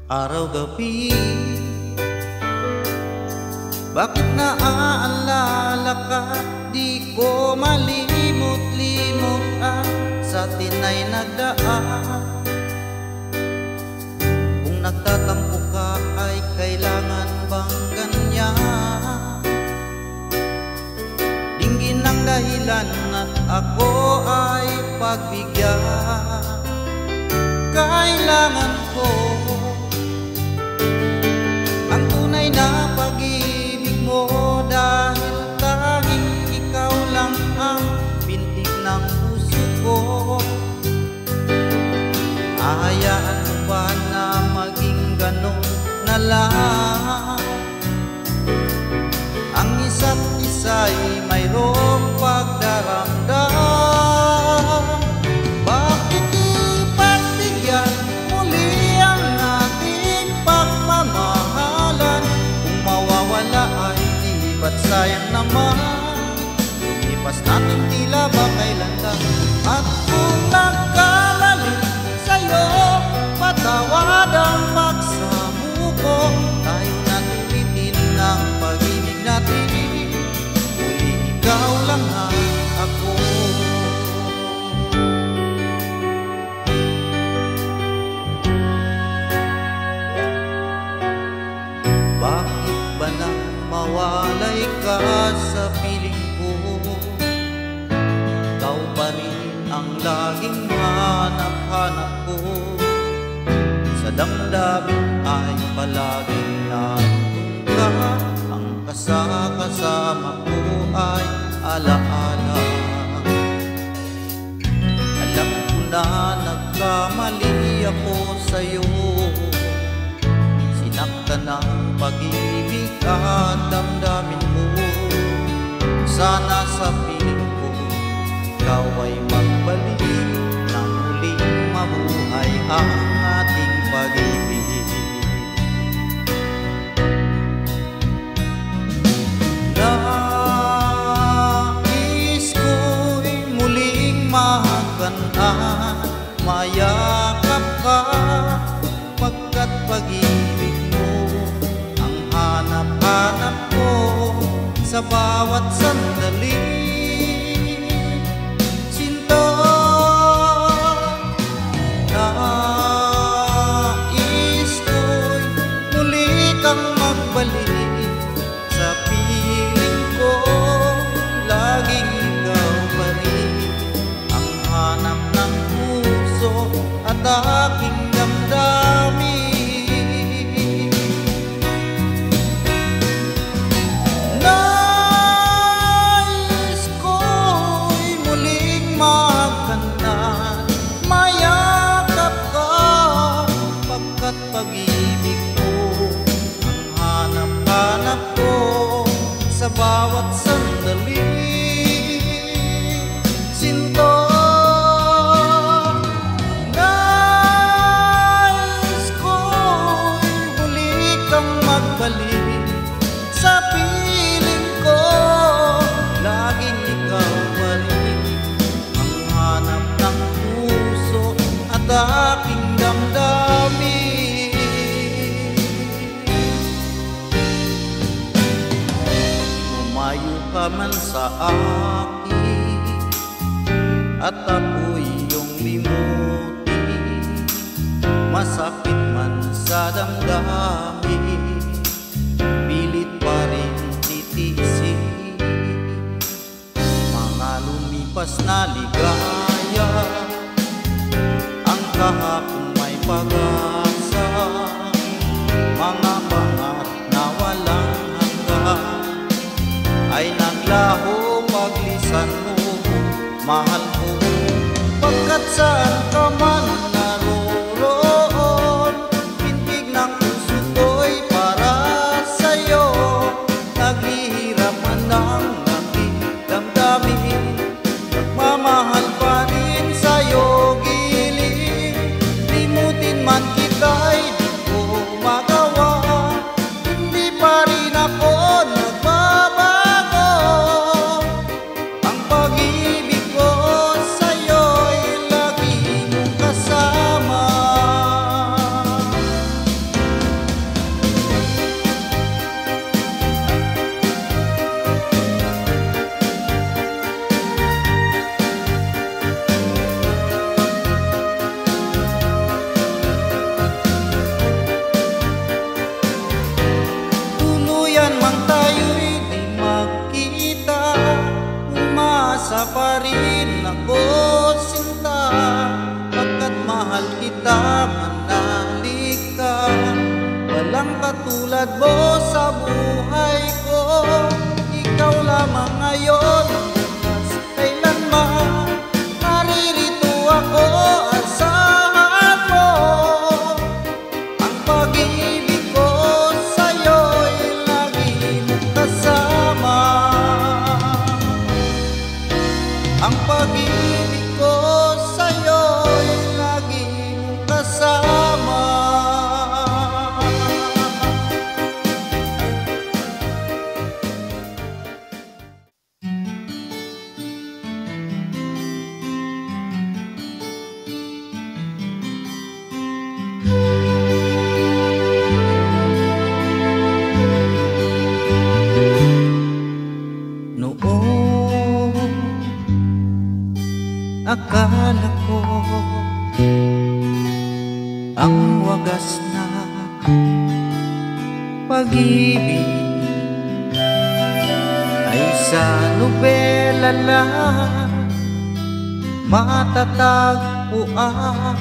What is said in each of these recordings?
Araw-gabi, bakit naaalala ka? Di ko malimot-limot ang sa tinay nagdaan. Kung nagtatampo ka ay kailangan bang ganyan? Dinggin ang dahilan at ako ay pagbigyan. Kailangan ko ang tunay na pag-ibig mo, dahil tanging ikaw lang ang bintig ng puso ko. Ahayaan mo ba na maging ganon na lang? Ang isa't isa'y mayroong pagdaramdam. Bakit ipagbigyan muli ang ating pagmamahalan? Kung mawawala ay di ba't sayang naman? Lumipas natin tila ba kailan lang? At kung nagkamali sa'yo, patawad ang pagsamuko. Tayo na't ulitin ang pag-ibig natin. Muli ikaw lang ang ako. Bakit ba nang mawalay ka sa piling ko? Ikaw pa rin ang laging hanap-hanap ko. Sa damdamin ay palaging nandun ka. Ang kasama ko ay alaala. Alam ko na nagkamali ako sa'yo. Sinaktan ng pag-ibig at damdamin mo. Sana sa piling ko ikaw ay magbalik nang muling mabuhay ang ating pag-ibig. Nais ko'y muling mahaganaan, mayakap ka, pagkat pag-ibig mo ang hanap-hanap ko sa bawat sandali. Sinta, nais ko'y muli kang magbalik sa piling ko. Laging ikaw pa rin ang hanap ng puso at aking damdamin. Nais ko'y muling magkantan, mayakap ka, pagkat pag-ibig ko ang hanap-hanap ko sa bawat sandali. Sinta, nais ko'y muli kang magbalik sa piling ko. Laging ikaw pa rin ang hanap ng puso at aking damdamin. Lumayo ka man sa akin at ako'y iyong limutin, masakit man sa damdamin, pilit pa rin titiisin. Mga lumipas na ligaya, ang kahapon may pag-asa, mga pangarap na walang hanggan ay naglaho paglisan mo, mahal ko. Pagkat saan ka man naroroon, pintig ng puso ko'y para sa'yo. Naghihirap man ang aking damdamin, nagmamahal pa katulad mo sa buhay ko. Ikaw lamang ngayon, kailanman naririto ako. Asahan mo ang pag-ibig ko sa'yo'y lagi mong kasama. Ang pag-ibig ko sa'yo'y lagi mong kasama. Noon, akala ko ang wagas na pag-ibig ay sa nobela lang matatagpuan.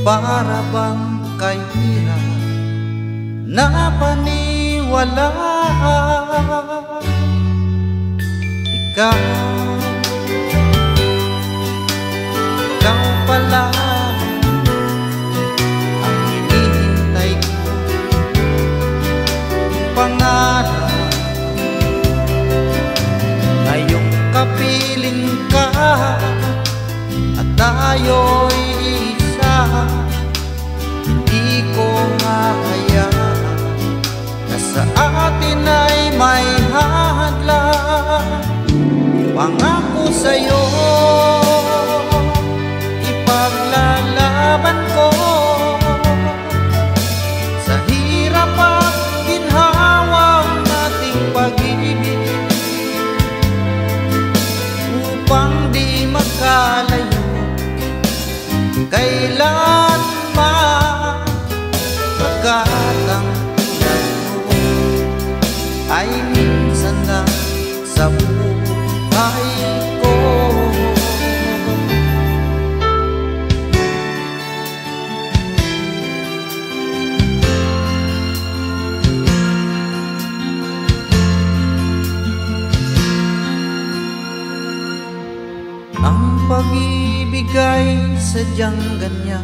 Para bang kahirap na paniwalaan. Ikaw pala ang hinihintay ko, pangarap ngayong kapiling ka at tayo'y isa. Hindi ko hahayaan na sa atin ay may hadlang. Pangako sa'yo, ipaglalaban ko sa hirap at ginhawang nating pag-ibig, upang di magkalayo kailanman. Pagkat ang tulad mo ay minsan lang sa buhay ko. Ang pag-ibig ay sadyang ganyan,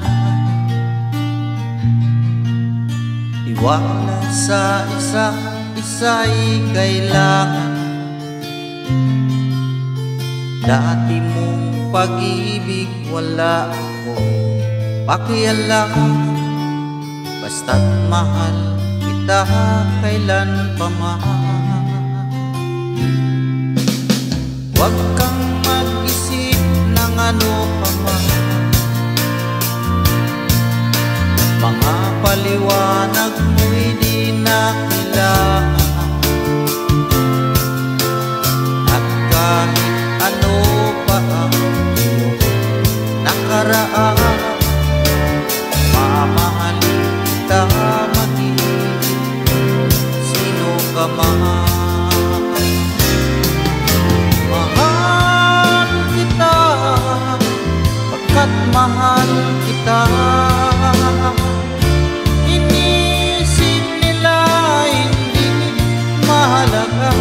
tiwala sa isa't isa'y kailangan. Dati mong pag-ibig wala akong pakialam, basta't mahal kita kailan pa man. Huwag kang mag-isip ng ano pa man, mga paliwanag mo'y di na kailangan. At kahit ano pa ang iyong nakaraan, mamahalin kita maging sino ka man. Mahal kita pagkat mahal kita. Inisip nila hindi mahalaga,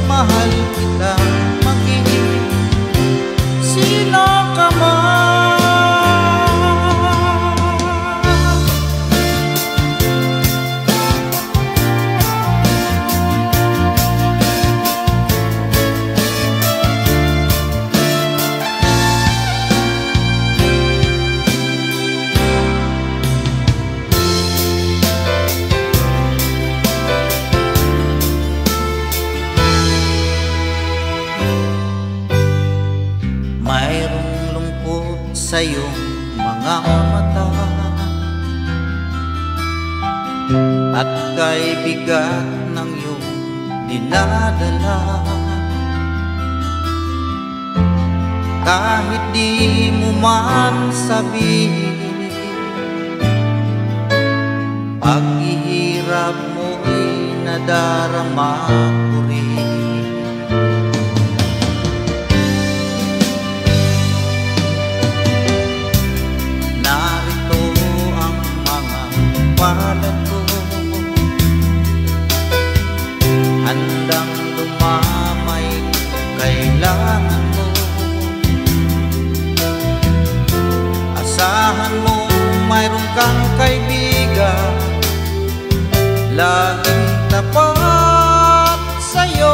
mahal kita maging sino ka man. Mayroong lungkot sa iyong mga mata, at kay bigat ng iyong dinadala. Kahit di mo man sabihin, paghihirap mo'y nadarama ko rin. Narito ang mga palad ko, dumamay kung kailangan mo. Asahan mo mayroon kang kaibigan, laging tapat sa'yo.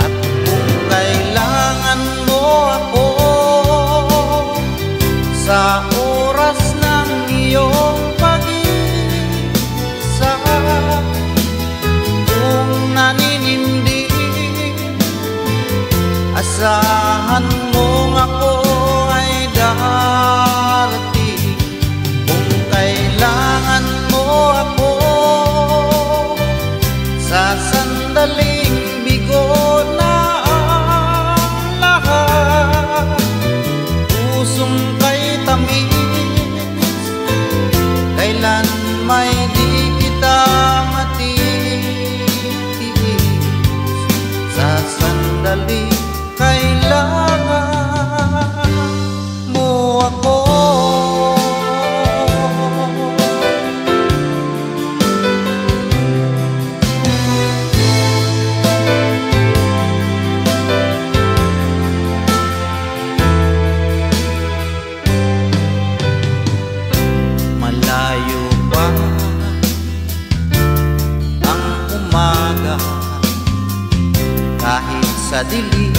At kung kailangan mo ako sa oras ng iyong pag-isa, kung naninindig, asahan mong ako ay darating. Kung kailangan mo ako sa sandaling bigo na ang lahat, pusong kay tamis, kailan may di kita matitiis. Sa sandaling kailangan mo ako. Malayo pa ang umaga, kahit sa dilim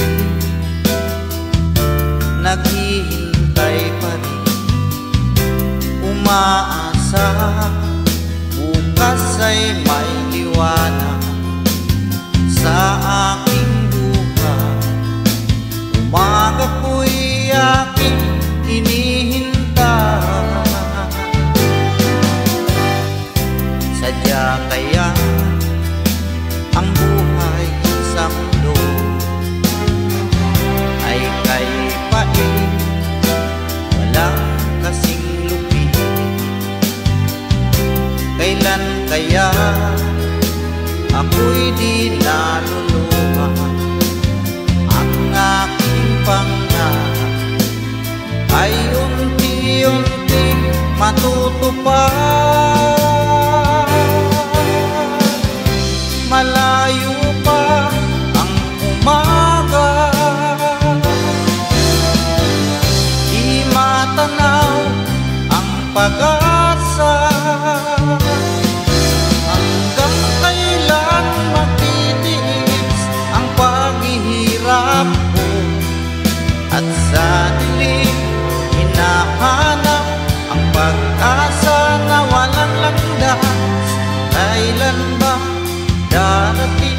naghihintay pa rin, umaasa bukas ay may liwanag sa aking buhay. Umaga ko'y aking hinihintay. Sadya kaya ang buhay sa mundo ay kay pain, walang kasing lupit. Kailan kaya ako'y di naluluha, ang aking pangarap ay unti-unting matutupad. Malayo pa ang umaga, di matanaw ang pag-asa. Hanggang kailan matitiis ang paghihirap ko, at sa dilim hinahanap ang pag-asa na walang landas. Kailan ba darating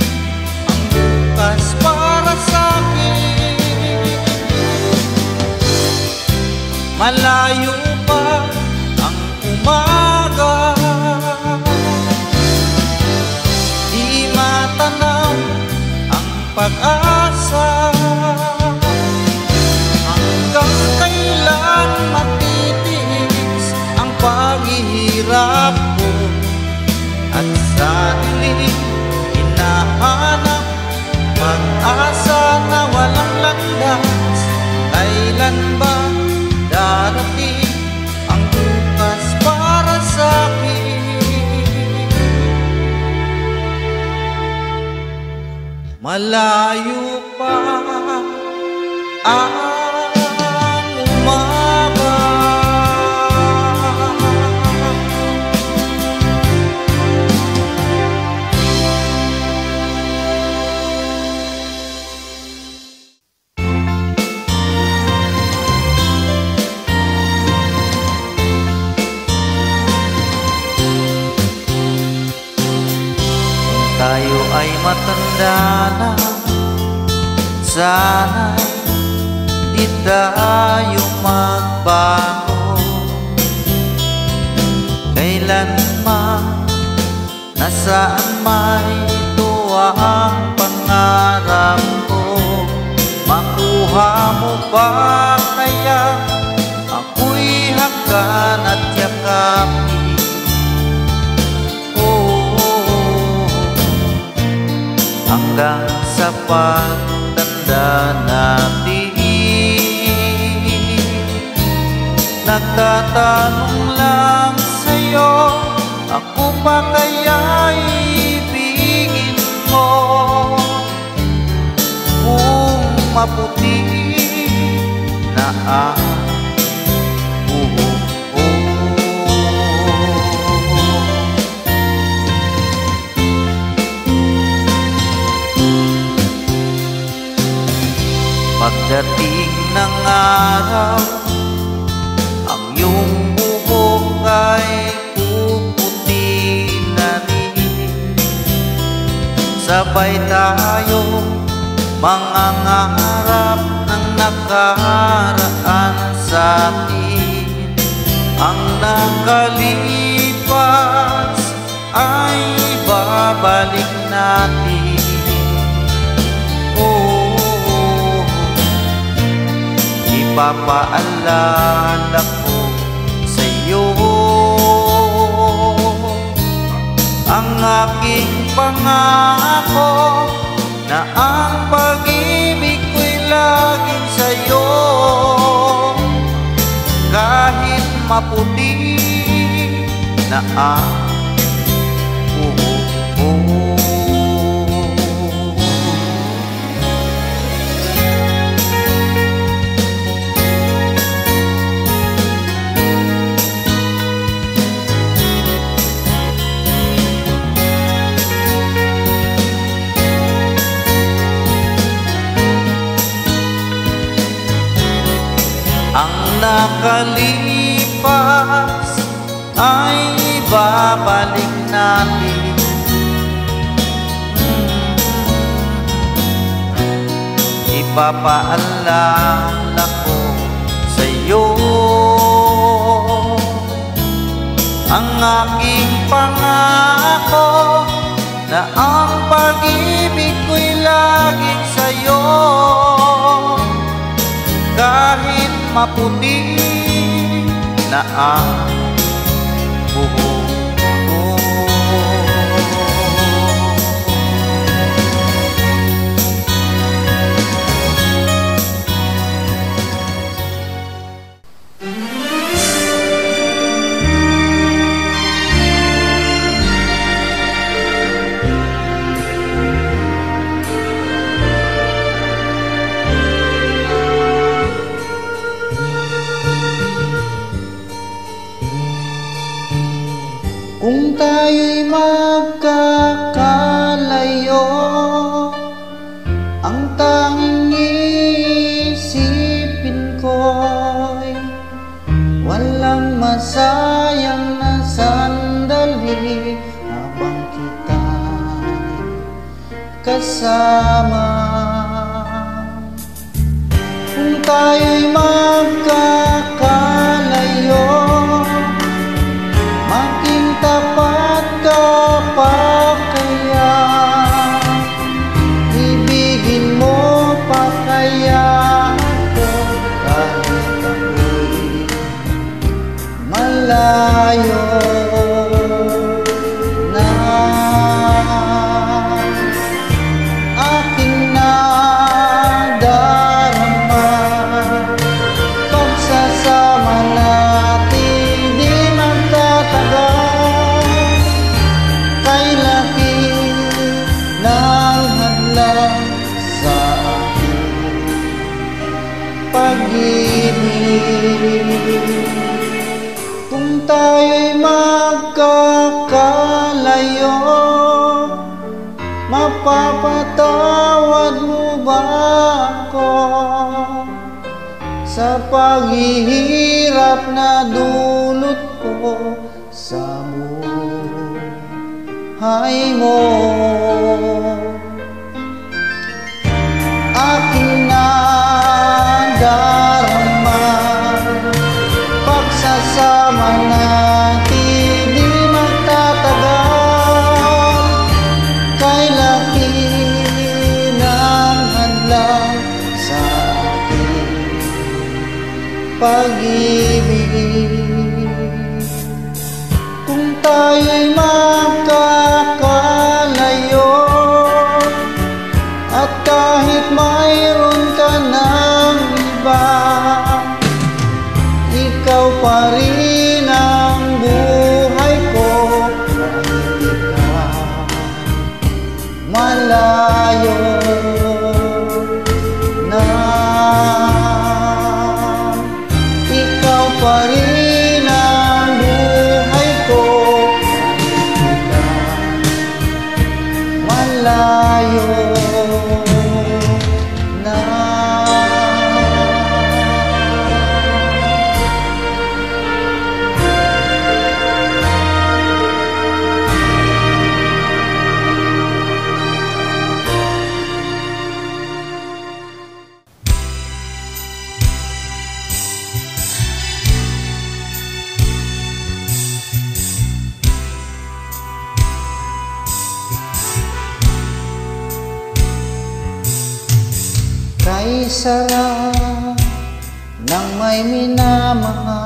ang bukas para sa'kin? Malayo pa ang umaga, di matanaw ang pag-asa. Hanggang kailan matitiis ang paghihirap ko, at sa dilim hinahanap pag-asa na walang landas. Kailan ba darating ang bukas para sa'kin? Malayo pa ang umaga, tayo ay matanda na, sana'y di tayo magbago. Kailanman, nasaan may tuwa ang pangarap ko. Makuha mo ba kaya ako'y hanggan at yakapin? Hanggang sa pagtanda natin, nagtatanong lang sa'yo, ako pa kaya'y maputi na ang buhok ko. Pagdating ng araw, ang iyong buhok ay puputi na rin. Sabay tayo mangangarap ng nakaraan sa atin. Ang nakalipas ay babalik natin. Oh, ipapaalala ko sa iyo ang aking pangako na ang pag-ibig ko'y laging sa'yo. Kahit maputi na ang buhok ko. Ang nakalipas ay babalik natin. Ipapaalala ko sa iyo ang aking pangako na ang pag-ibig ko'y laging sa iyo. Kahit maputi na ang buhok ko. Kung tayo'y magkakalayo, ang tanging isipin ko'y walang masayang na sandali habang kita'y kasama. Kung tayo'y magkakalayo, maging tapat ka pa kaya? Ibigin mo pa kaya ako kahit ako'y malayo na? Aking nadarama pagsasama natin di magtatagal. Kay laki ng hadlang sa aking pag-ibig. Kung tayo'y magkakalayo, mapapatawad mo ba ako sa paghihirap na dulot ko sa buhay mo? Aking nadarama pagsasama natin di magtatagal. Kay laki ng hadlang sa aking pag-ibig. Kung tayo'y magkakalayo, at kahit mayroon ka ng iba, ikaw pa rin ang buhay ko. Kahit ikaw malayo na. sarap ng may minamahal.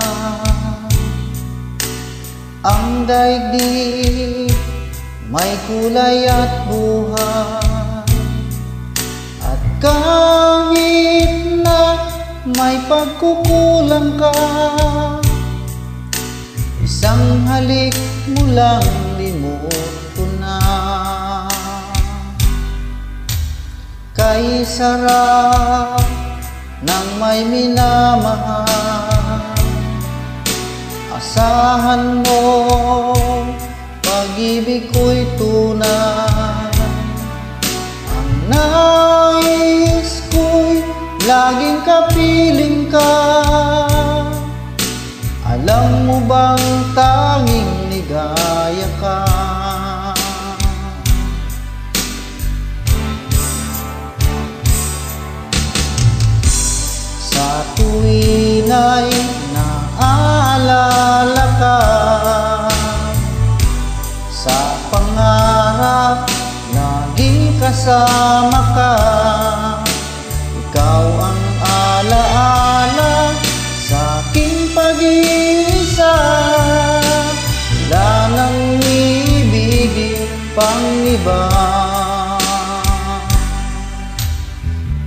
Ang daigdig may kulay at buhay, at kahit na may pagkukulang ka, isang halik mo lang limot ko na. Kay sarap ng may minamahal, asahan mo pag-ibig ko'y tunay. Ang nais ko'y laging kapiling ka. Alam mo bang tanging ligaya ka? Sa tuwin ay naaalala ka, sa pangarap laging kasama ka. Ikaw ang alaala sa aking pag-iisa. Wala nang ibigin pang iba.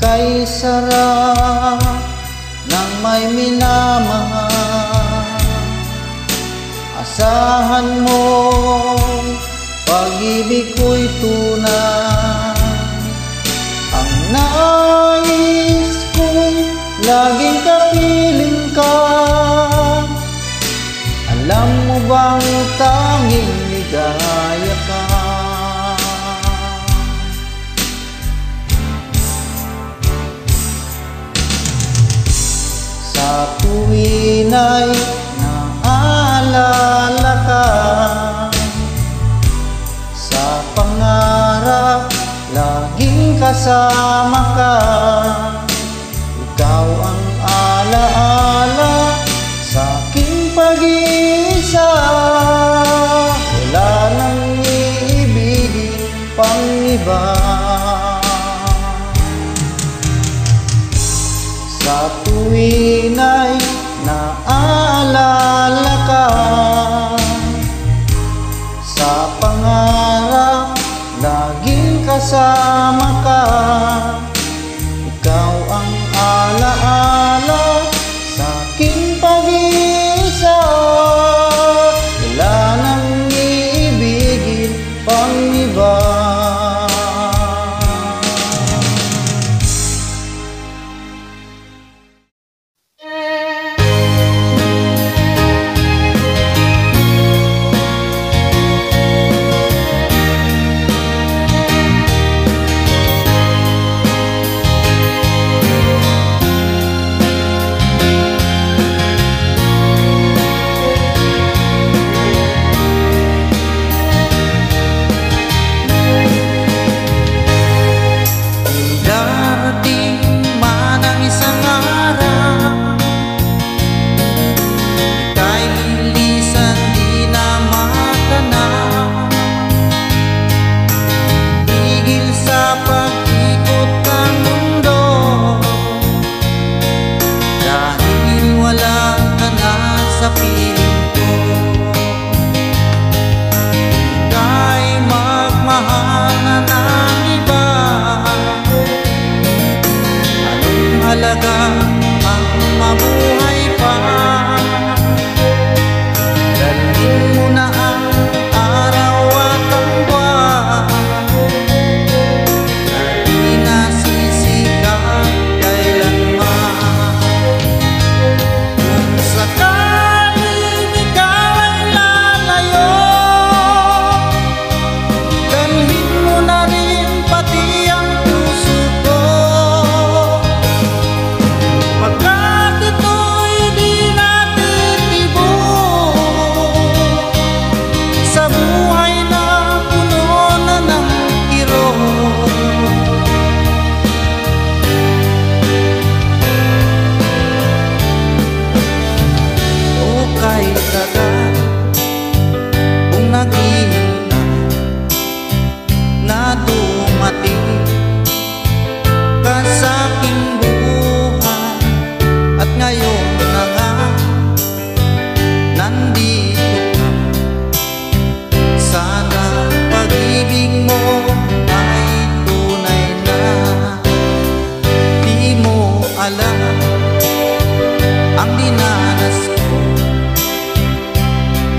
Kay sarap ng may minamahal, asahan mo pag-ibig ko'y tunay. Ang nais ko'y laging kapiling ka. Alam mo bang tanging ligaya ka? Sa tuwin ay naaalala ka, sa pangarap laging kasama ka. Ikaw ang alaala sa aking pag-iisa. Wala nang iibigin pang iba. Sa tuwin ay naaalala ka, sa pangarap laging kasama ka. Ikaw ang alaala sa aking pag-iisa. Wala nang iibigin pang iba.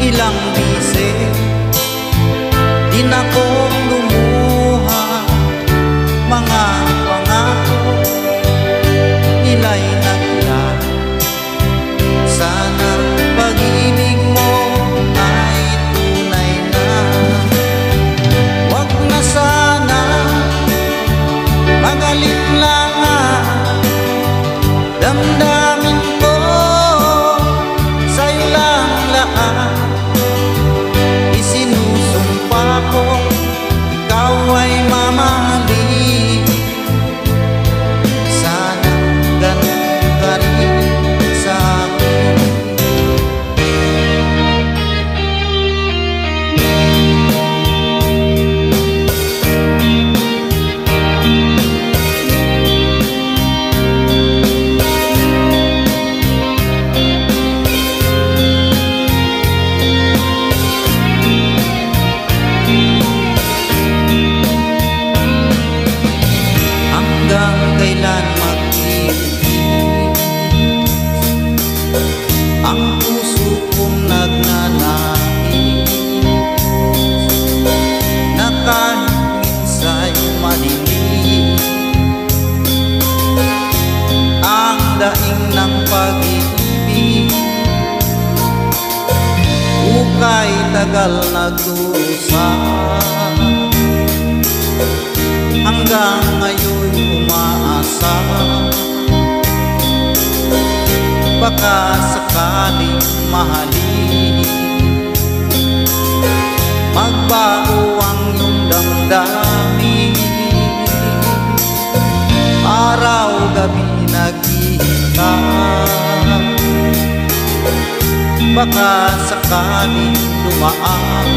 ilang bisis din akong lumuha, mga pangako nila'y naglaho. Sana pag-ibig mo ay tunay na. Wag na sana mag-alinlangan, damdamin ko sa'yo lang lahat. Isinusumpa ko ikaw ay mamahalin. Sana ganun ka rin sa akin. Hanggang kailan mag-ibig ang puso kong nagnanais, na kahit minsa'y madilim ang daing ng pag-ibig. Ukay tagal nagdurusa, hanggang ngayon umaasa, baka sakaling mahalin, magbago ang iyong damdamin. Araw-gabi naghihintay, baka sakaling dumaan,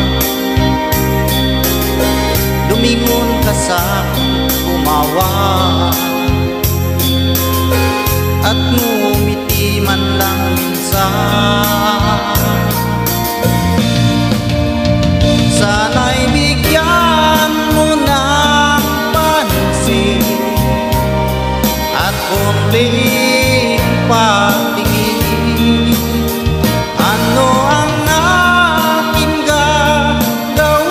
lumingon ka sa'kin, umawa at ngumiti man lang minsan. Sana'y bigyan mo ng pansin at konting patingin. Ano ang aking gagawin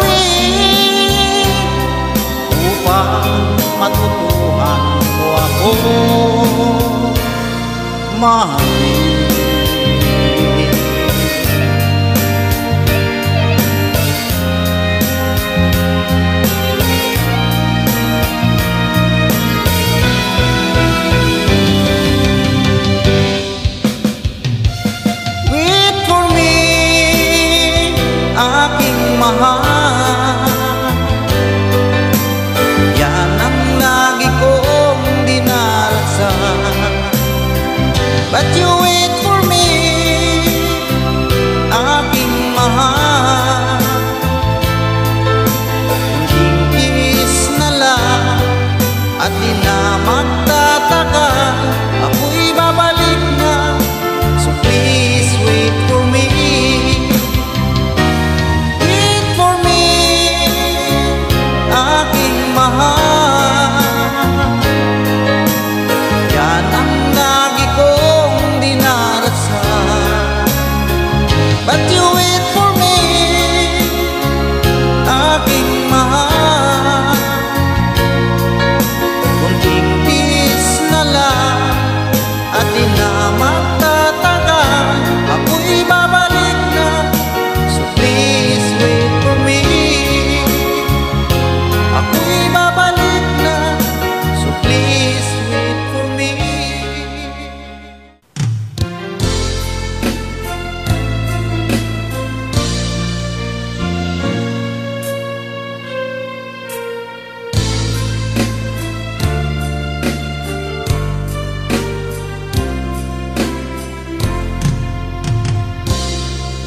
upang matutuhan mo ako mahalin? Wait for me, aking mahal. Yan ang lagi kong dinarasal. But you wait for me, aking mahal. Kunting kiss na lang at di na magtatagal, ako'y babalik na. So please wait for me. Wait for me, aking mahal. Yan ang lagi kong dinarasal. But you wait for me, aking mahal. Kunting kiss na lang at di na magtatagal, ako'y babalik na. So please wait for me, ako'y babalik na. So please wait for me.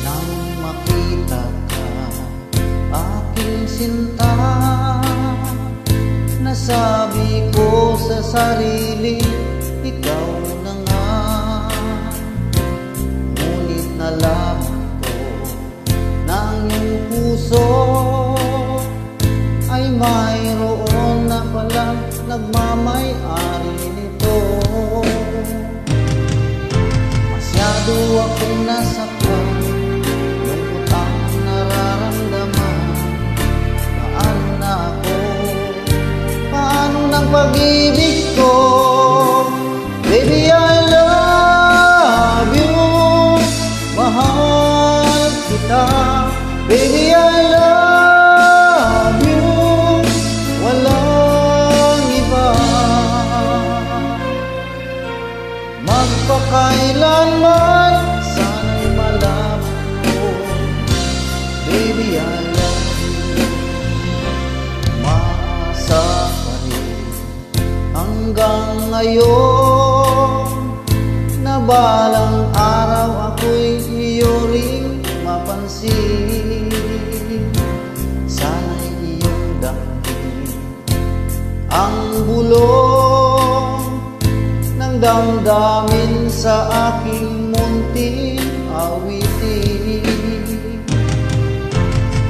Nang makita ka, aking sinta, nasabi ko sa sarili, ikaw na nga. Ngunit nalaman ko na ang iyong puso ay mayroon na palang nagmamay-ari nito. Masyado akong nasaktan, lungkot ang kita. Baby, I love you, walang iba. Magpakailanman sana'y malaman ko, baby, I love you. Maasa pa rin hanggang ngayon na balang araw ako'y iyo ring mapansin. Sana'y iyong damhin ang bulong ng damdamin sa aking munting awitin.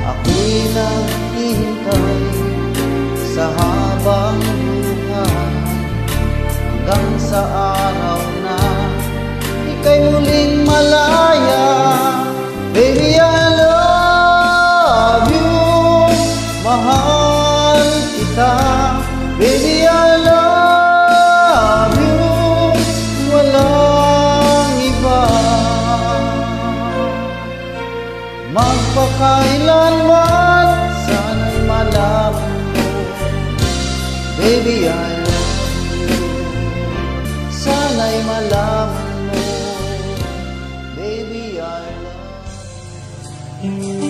Ako'y naghihintay sa habang buhay hanggang sa araw na ika'y muling malaya. Baby, I love you, mahal kita. Baby, I love you, walang iba. Magpakailanman sana'y malaman mo, baby, I love you. Sana'y malaman mo, baby, I love you.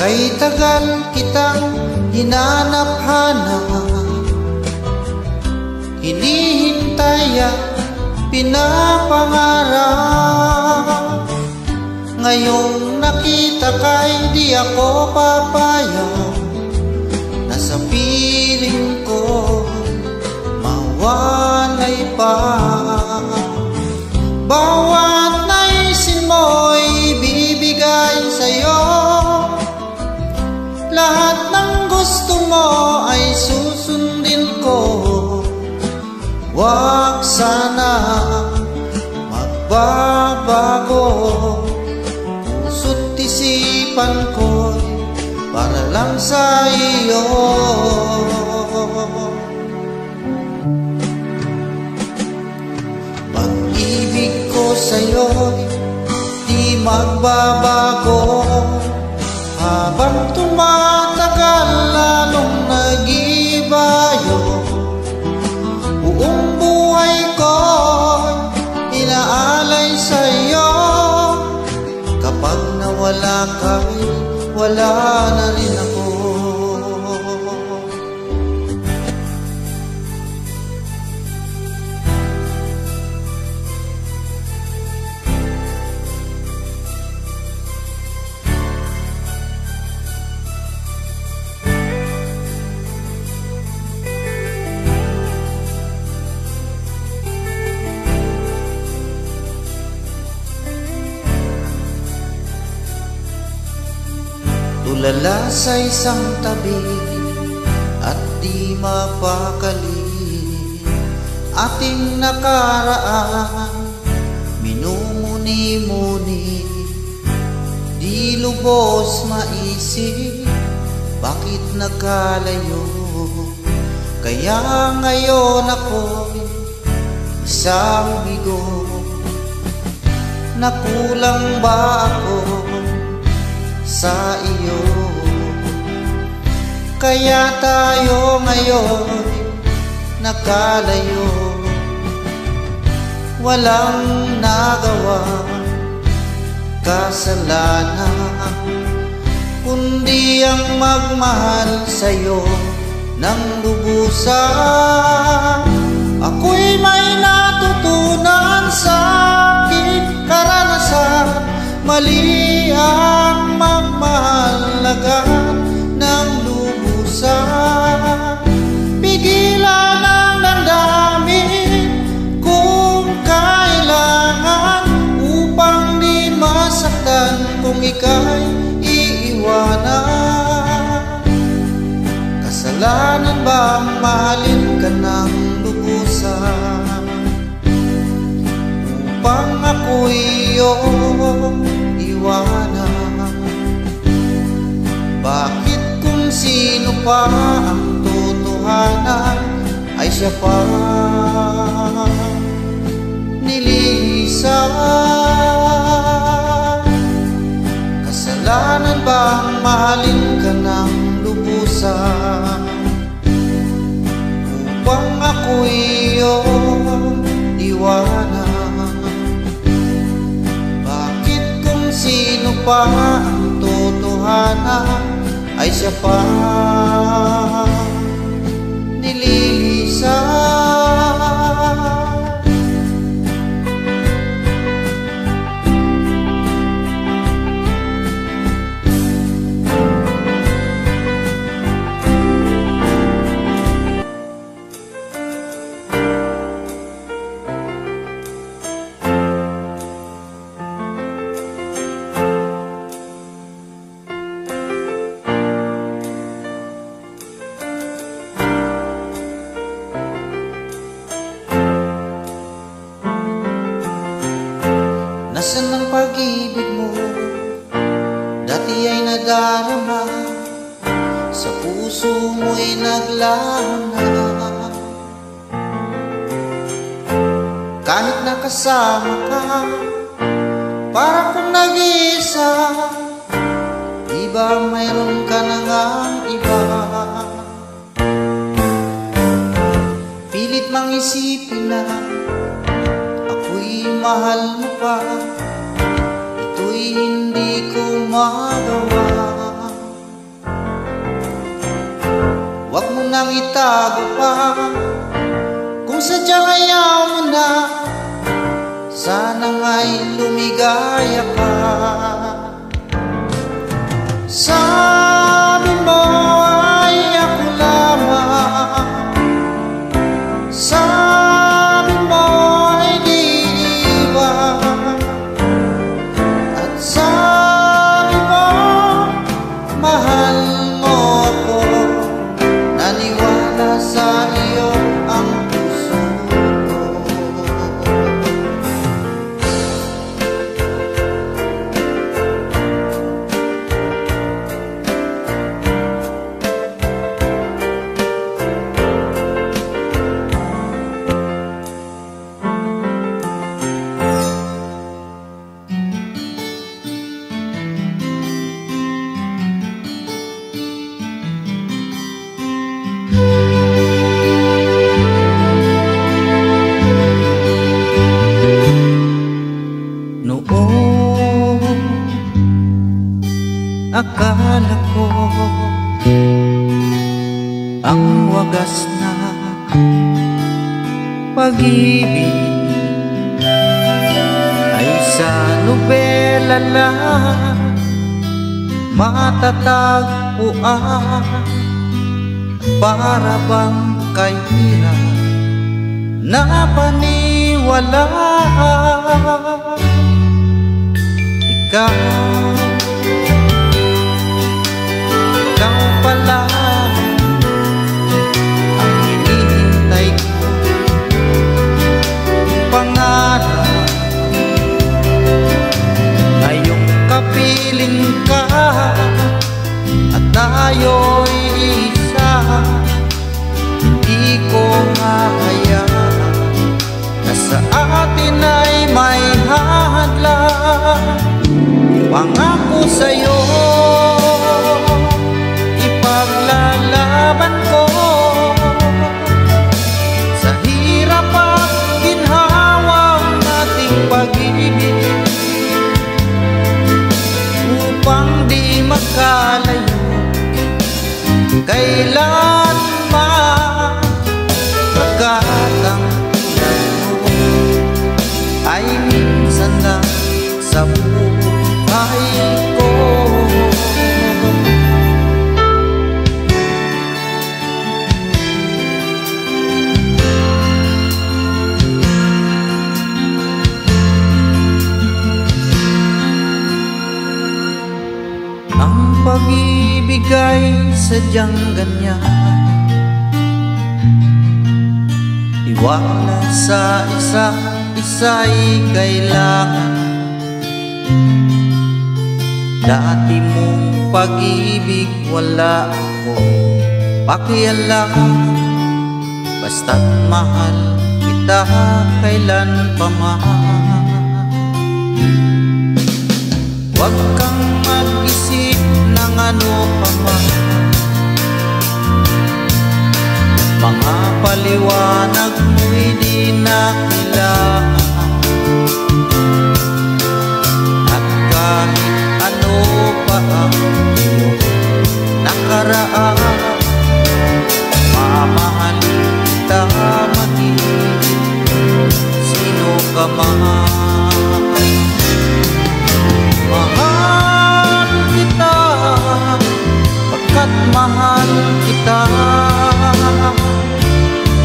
Kay tagal kitang hinanap-hanap, hinihintay at pinapangarap. Ngayong nakita ka'y di ako papayag, na sa piling ko mawalay pa. Bawat naisin mo'y bibigay sa'yo, lahat ng gusto mo ay susundin ko. Wag sana magbabago, puso't isipan ko'y para lang sa iyo. Pag-ibig ko sa'yo'y di magbabago, habang tumatagal lalong nag-ibayo. Buong buhay ko inaalay sa'yo, kapag nawala ka'y wala na rin ako. Tulala sa isang tabi at di mapakali, ating nakaraan minumuni-muni. Di lubos maisip bakit nakalayo, kaya ngayon ako'y isang bigo. Nakulang ba ako sa iyo? Kaya tayo ngayon nakalayo, walang nagawa kasalanan, kundi ang magmahal sa'yo ng lubusan. Ako'y may natutunan sa aking karanasan, mali ang magmahal agad ng lubusan. Pigilan ang damdamin kung kailangan, upang di masaktan kung ika'y iwanan? Kasalanan bang mahalin ka ng lubusan upang ako'y iyong iwanan? Bakit kung sino pa ang totohanan ay siya pa nililisan? Kasalanan bang mahalin ka ng lubusan upang ako'y iyong iwanan? Bakit kung sino pa ang totohanan ay siya pa nililisan? Nasaan ang pag-ibig mo? Dati ay nadarama, sa puso mo'y naglana. Kahit nakasama ka, para kung nag-iisa, di ba mayroon ka na ngang iba? Pilit mang isipin na ako'y mahal mo pa, ito'y hindi ko magawa. Huwag mo nang itago pa, kung sadyang ayaw mo na, sana nga'y lumigaya ka. Sabi mo ay ako lamang, sabi mo ay di iba, at sabi mo mahal mo ako. Naniwala sa iyo ang puso ko. Akala ko ang wagas na pag-ibig ay sa nobela lang matatagpuan. Para bang kahirap na paniwalaan? Ikaw pala ang hinihintay ko, pangarap ngayong kapiling ka, at tayo'y isa. Hindi ko hahayaan na sa atin ay may hadlang. Pangako sa'yo, ipaglalaban ko sa hirap at ginhawang nating pag-ibig, upang di magkalayo kailanman. Pagkat ang tulad mo ay minsan lang sa buhay ko. Ang pag-ibig ay sadyang ganyan, tiwala sa isa't isa'y kailangan. Dati mong pag-ibig wala akong pakialam, basta't mahal kita kailan pa man. Huwag kang mag-isip ng ano pa man, mga paliwanag mo'y di na kailangan. At kahit ano pa ang iyong nakaraan, mamahalin kita maging sino ka man. Mahal kita pagkat mahal kita.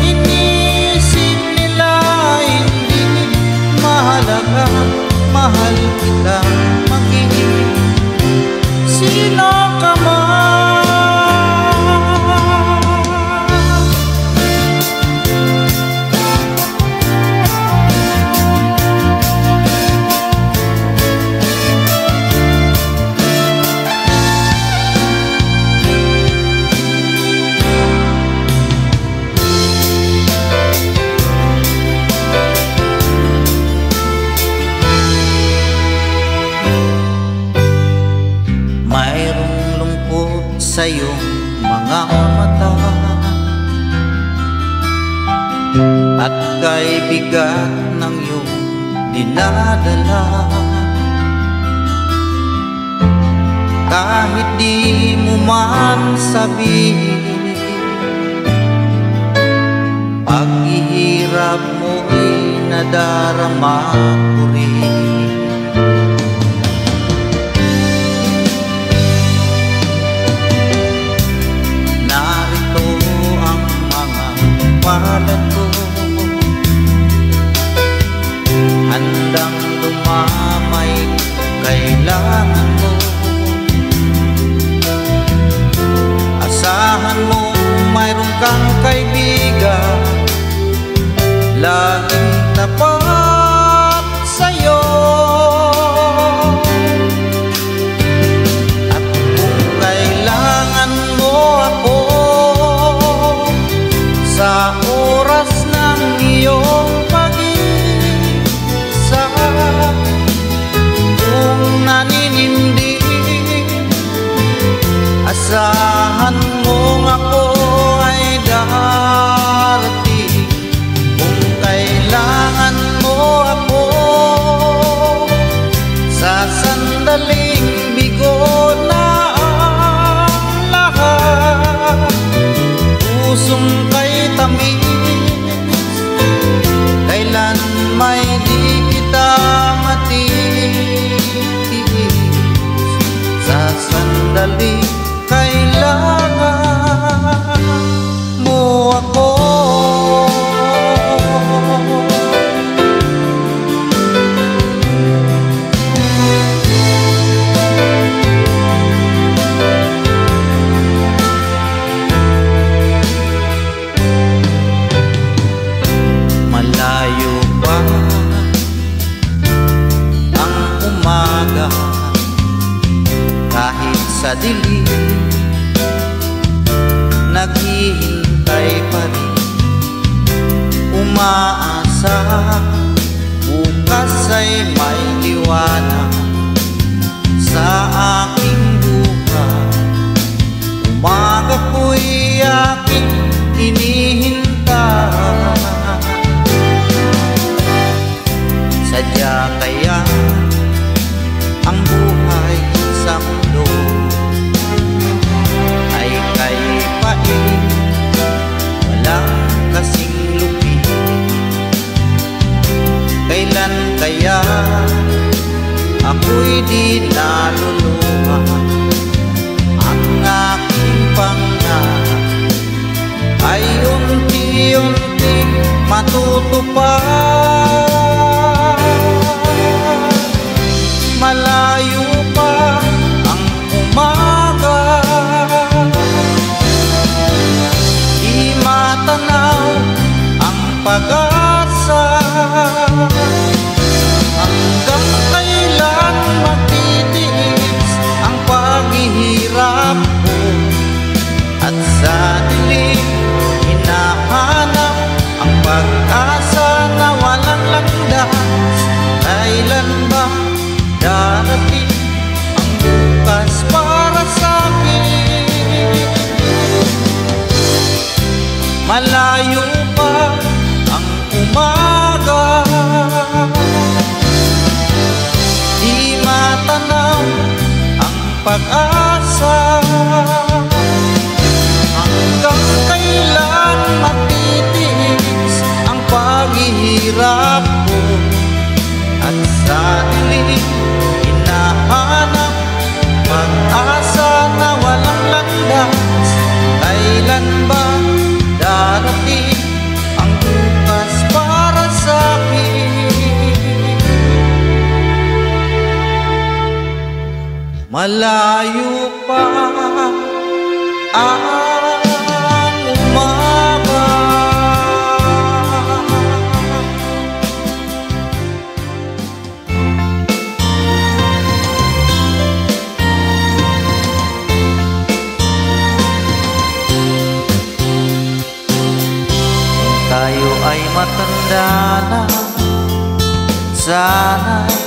Inisip nila hindi mahalaga, mahal kita maging sino ka man. Mayroong lungkot sa iyong mga mata, at kay bigat ng iyong dinadala. Kahit di mo man sabihin, paghihirap mo'y nadarama ko rin. Palad ko handang dumamay kailangan mo. Asahan mo mayroon kang kaibigan laging tapat sa'yo. At kung kailangan mo ako sa oras ng iyong pag-isa, kung naninindig, asahan mong ako ay darating. Kung kailangan mo ako sa sandaling bigo na ang lahat, pusong kay tamis, kailan may di kita matiis. Sa sandali kailangan mo ako. Malayo pa ang umaga, kahit sa dilim naghihintay pa rin, umaasa bukas ay may liwanag sa aking buhay. Umaga ko'y aking hinihintay. Sadya kaya ang buhay sa mundo ay kay pain, walang kasing lupit. Kailan kaya ako'y di naluluha pag-asa. Hanggang kailan matitiis ang paghihirap ko, at sa dilim hinahanap pag-asa na walang landas. Kailan ba darating ang bukas para sa akin? Malayo pa ang umaga, tayo ay matanda na, sana'y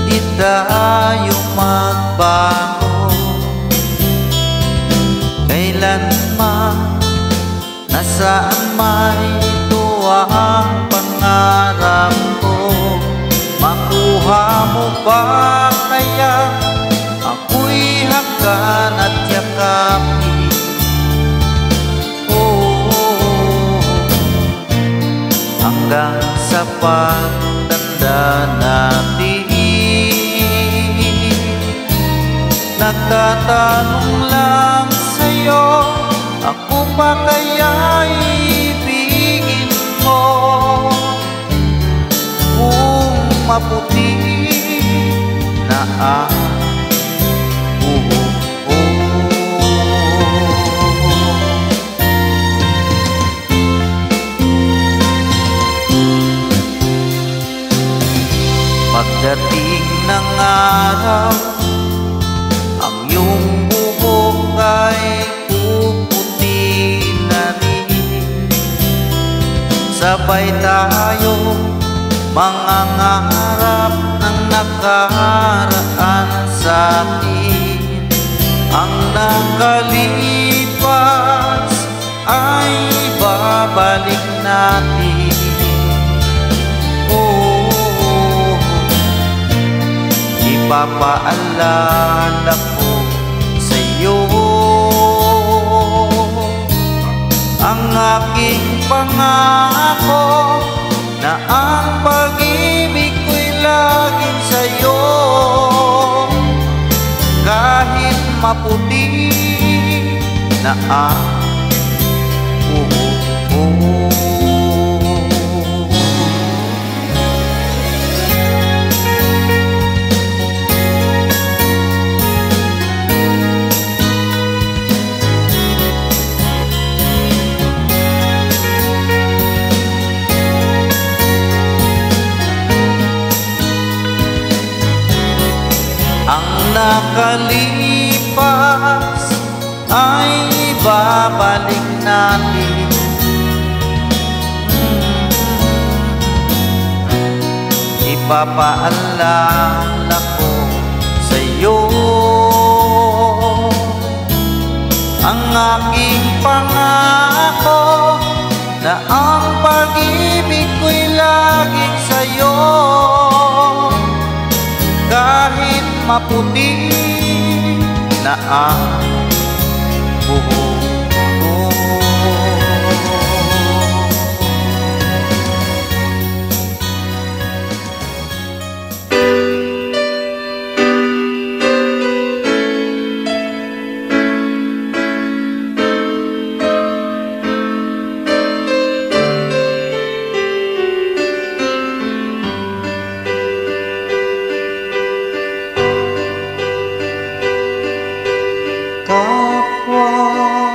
di tayo magbago. Kailanman, nasaan may tuwang pangarap ko, makuha mo ba kaya ako'y hanggan at yakapin? Hanggang sa pagtanda natin, nagtatanong lang sa'yo, ako pa kaya ibigin mo? Kung maputi na ang buhok ko, pagdating ng araw, ang iyong buhok ay puputi na rin. Sabay tayo mangangarap ng nakaraan sa atin. Ang nakalipas ay babalik natin. Ipapaalala ko sa'yo ang aking pangako, na ang pag-ibig ko'y laging sa'yo. Kahit maputi na ang buhok ko, nakalipas ay babalik natin. Ipapaalala ko sa'yo ang aking pangako, na ang pag-ibig ko'y laging sa'yo. Kahit maputi na ang buhok ko, kapwa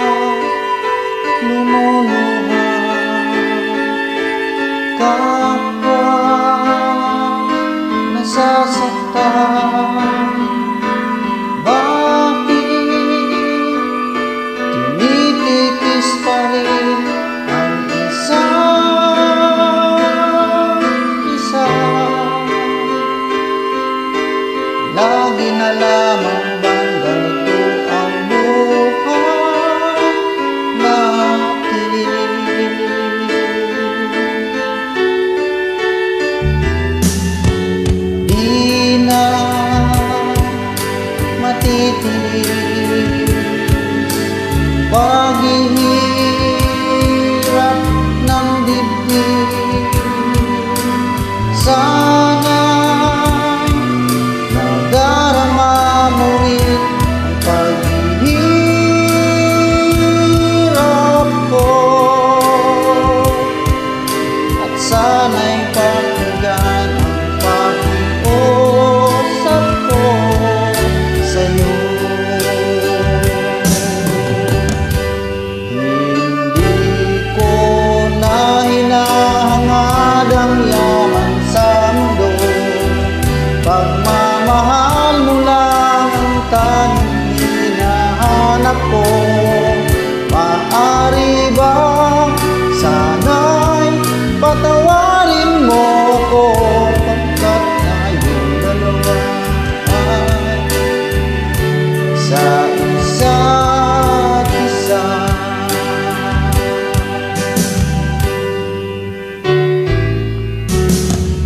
paghihirap ng dibdib. Sana nadarama mo rin ang paghihirap ko, at sana'y pakinggan ang pakiusap ko sa'yo. Hindi ko na hinahangad ang yaman sa mundo, pagmamahal mo lang ang tanging hinahanap ko. Maaari ba sana'y patawarin mo ko, pagkat tayong dalawa ay sa isa't isa.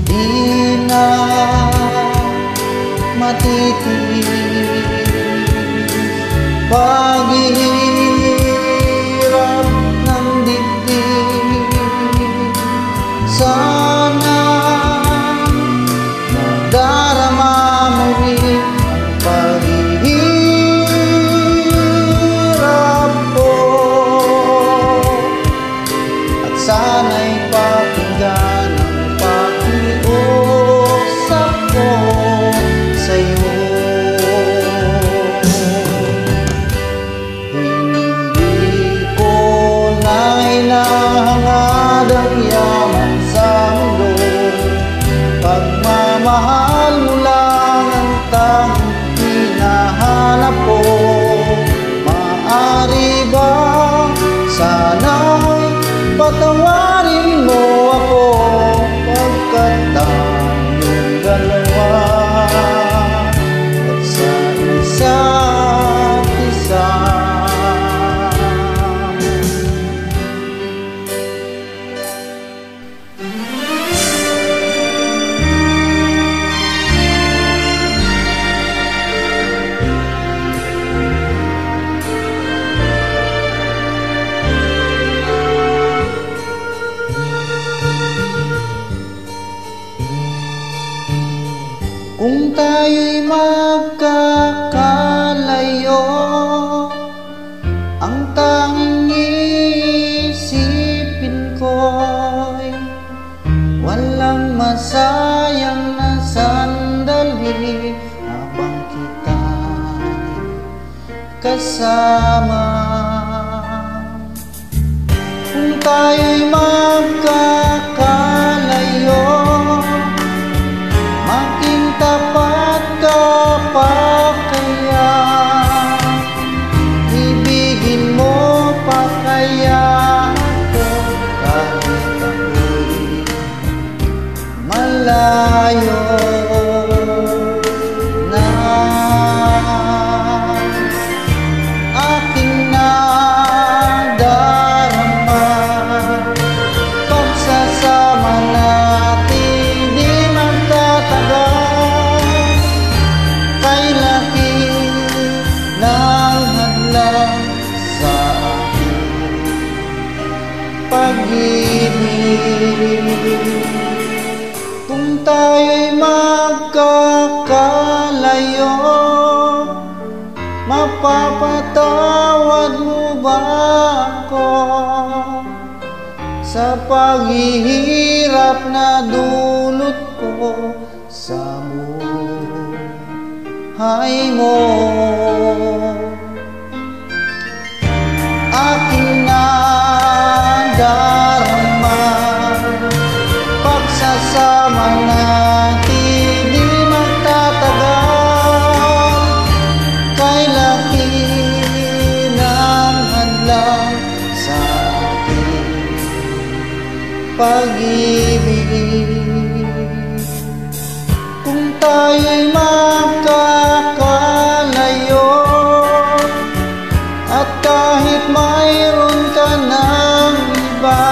Di na matitiis paghihirap ng dibdib. Sana nadarama mo rin ang paghihirap ko, at sana'y pakinggan ang pakiusap ko sa'yo. Hindi ko na hinahangad ang yaman sa mundo, pagmamahal mo lang ang tanging hinahanap ko. Maaari ba sana'y patawarin mo ako, pagkat tayong dalawa at sa isa't isa. Kung tayo'y magkakalayo, ang tanging isipin ko'y walang masayang na sandali habang kita'y kasama. Kung tayo'y magkakalayo, maging tapat ka pa kaya? Ibigin mo pa kaya ako kahit ako'y malayo na? Aking nadarama, pagsasama natin di magtatagal. Kay laki ng hadlang sa aking pag-ibig. Kung tayo'y magkakalayo, mapapatawad mo ba ako sa paghihirap na dulot ko sa buhay mo? Aking nadarama, pagsasama natin di magtatagal. Kay laki ng hadlang sa aking pag-ibig. Kung tayo'y magkakalayo, at kahit mayroon ka ng iba,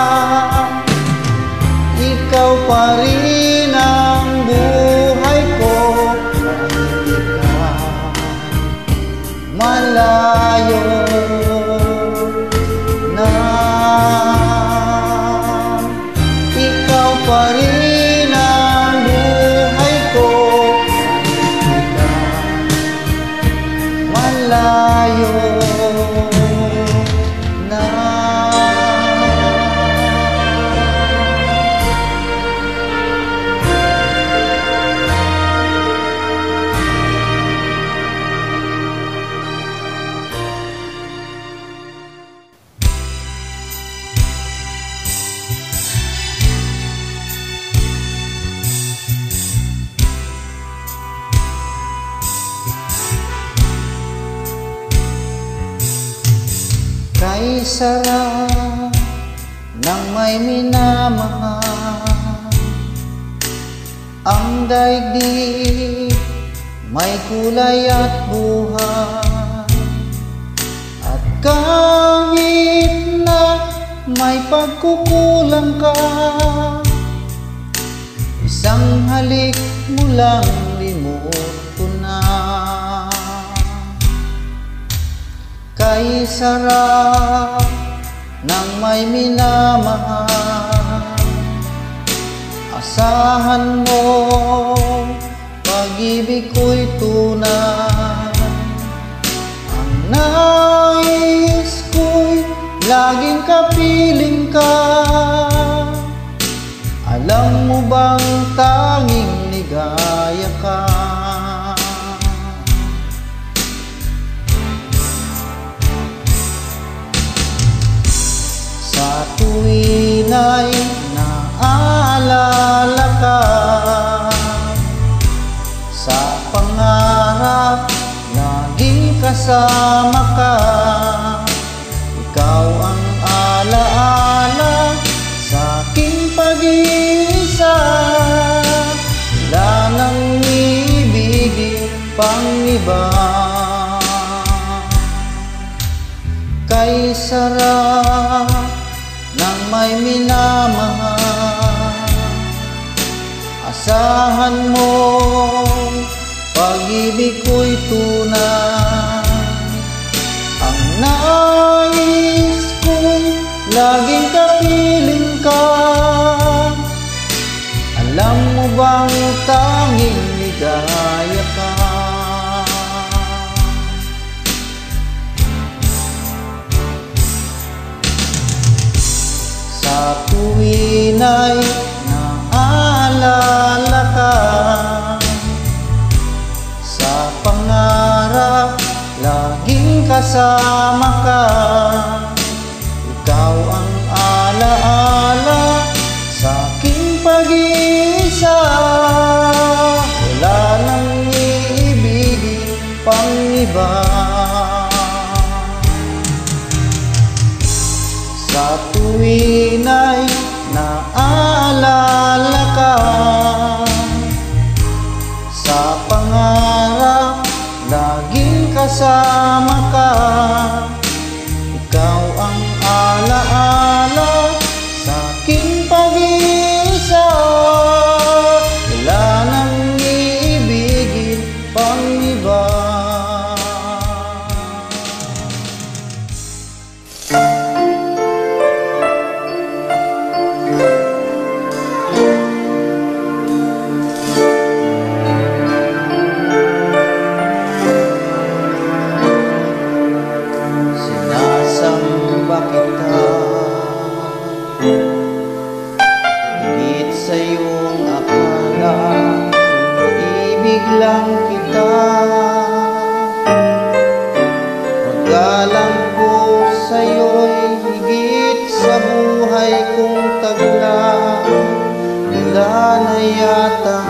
ikaw pa rin ang buhay ko. Kahit ikaw malayo na. Ikaw pa rin ang buhay ko, malayo na. Kay sarap ng may minamahal, ang daigdig may kulay at buhay. At kahit na may pagkukulang ka, isang halik mo lang limot ko na. Kay sarap ng may minamahal, asahan mo pag-ibig ko'y tunay. Ang nais ko'y laging kapiling ka. Alam mo bang tanging ligaya ka? Sa tuwin ay naaalala ka, sa pangarap laging kasama ka. Ikaw ang alaala sa aking pag-iisa. Wala nang ibigin pang iba. Kay sarap ng may minamahal, asahan mo pag-ibig ko'y tunay. Ang nais ko'y laging kapiling ka. Alam mo bang tanging ligaya ka? Sa tuwin ay naaalala ka, sa pangarap laging kasama ka. Ikaw ang alaala sa aking pag-iisa. Wala nang iibigin pang iba. Sa tuwin ay naaalala ka, sa pangarap laging kasama ka. Ikaw ang alaala sa aking pag-iisa. Wala nang iibigin pang iba. Lang kita, paggalang ko sa'yo'y higit sa buhay kong tagla. Wala na yatang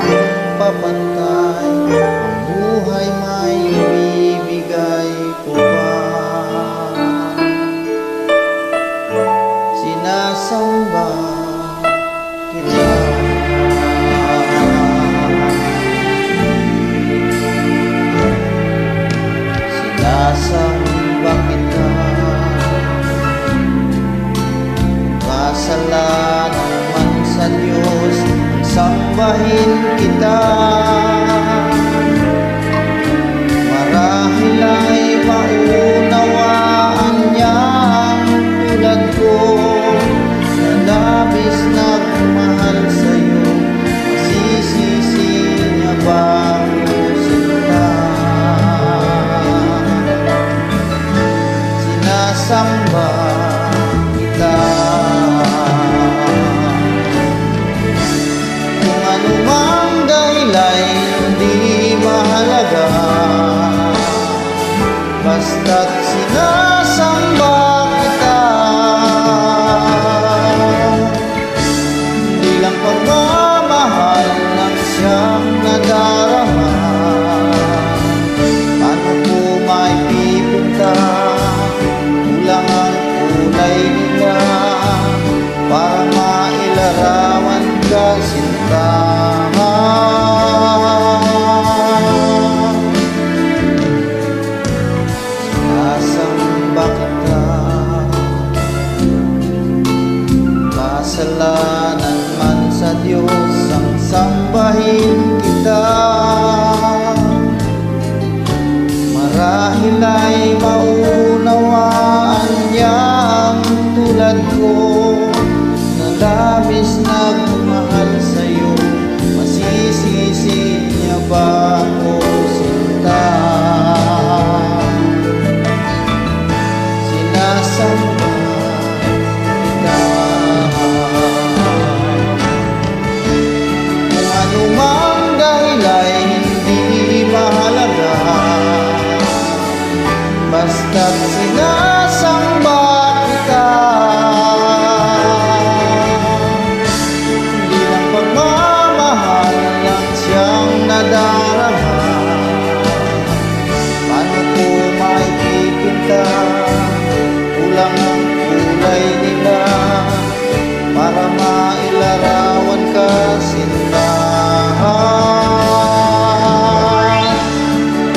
papantay, ang buhay may ibibigay ko pa. Sinasamba kita, sinasamba kita. Kasalanan man sa Diyos, sambahin kita. Marahil ay sinasamba kita. Kung anumang dahilan hindi mahalaga, basta't sinasamba kita. Di lang pagmamahal ng siyang nadarama, paano ko maipipinta? Kulang ang kulay nila para mailarawan ka, sinta. Sinasamba kita, kasalanan man sa Diyos ang sambahin kita. Marahil ay maunawaan niya ang tulad ko, na labis nagmahal sa'yo. Masisisi niya ba ako, sinta? Sinasamba kita. Kung anumang dahilan hindi mahalaga, basta't sinasamba kita. Hindi lang pagmamahal lang siyang nadarama, paano ko maipipinta? Kulang ang kulay nila para mailarawan ka, sinta.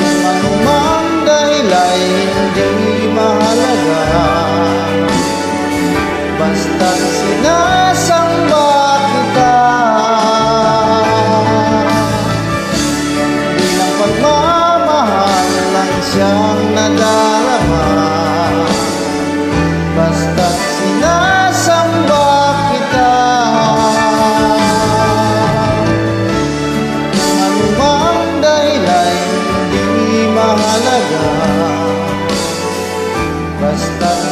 Kung anumang dahilan hindi mahalaga, basta't sinasamba kita. Di lang pagmamahal lang siyang nadarama, basta't sinasamba kita. Kung anumang dahilan hindi mahalaga, basta't